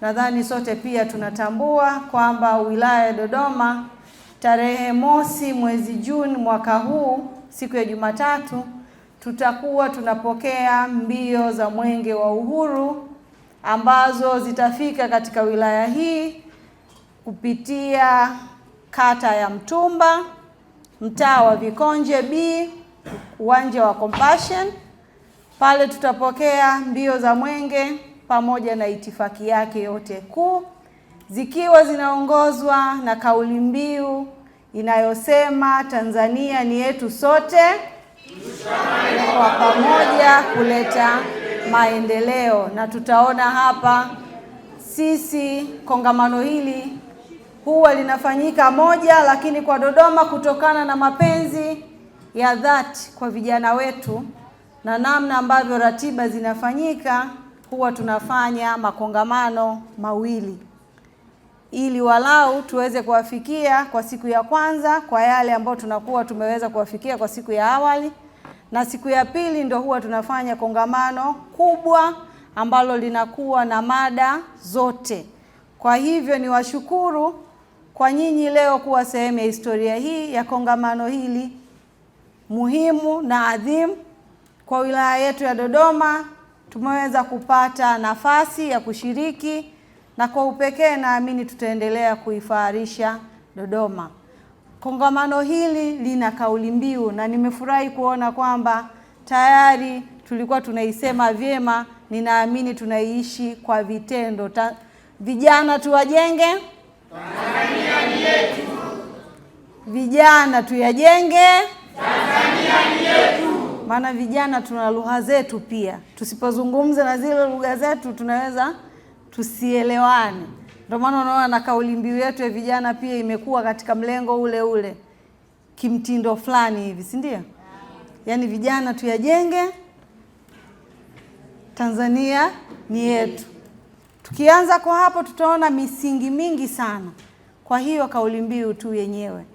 Nadhani sote pia tunatambua kwamba wilaya ya Dodoma tarehe 1 mwezi Juni mwaka huu, siku ya Jumatatu, tutakuwa tunapokea mbio za Mwenge wa Uhuru ambazo zitafika katika wilaya hii kupitia kata ya Mtumba, mtaa wa Vikonje B, uwanja wa Compassion. Pale tutapokea mbio za mwenge pamoja na itifaki yake yote kuu, zikiwa zinaongozwa na kauli mbiu inayosema Tanzania ni yetu sote, kwa pamoja kuleta maendeleo. Na tutaona hapa sisi kongamano hili huwa linafanyika moja, lakini kwa Dodoma, kutokana na mapenzi ya dhati kwa vijana wetu na namna ambavyo ratiba zinafanyika, huwa tunafanya makongamano mawili ili walau tuweze kuwafikia kwa siku ya kwanza kwa yale ambayo tunakuwa tumeweza kuwafikia kwa siku ya awali, na siku ya pili ndio huwa tunafanya kongamano kubwa ambalo linakuwa na mada zote. Kwa hivyo ni washukuru kwa nyinyi leo kuwa sehemu ya historia hii ya kongamano hili muhimu na adhimu kwa wilaya yetu ya Dodoma. Tumeweza kupata nafasi ya kushiriki, na kwa upekee naamini tutaendelea kuifaharisha Dodoma. Kongamano hili lina kauli mbiu, na nimefurahi kuona kwamba tayari tulikuwa tunaisema vyema, ninaamini tunaiishi kwa vitendo. Vijana tuwajenge Tanzania ni yetu. Vijana tuyajenge Tanzania ni yetu. Maana vijana tuna lugha zetu pia. Tusipozungumza na zile lugha zetu tunaweza tusielewane. Ndio maana unaona na kauli mbiu yetu ya vijana pia imekuwa katika mlengo ule ule, kimtindo fulani hivi, si ndio? Yaani vijana tuyajenge Tanzania ni yetu. Tukianza kwa hapo tutaona misingi mingi sana. Kwa hiyo kauli mbiu tu yenyewe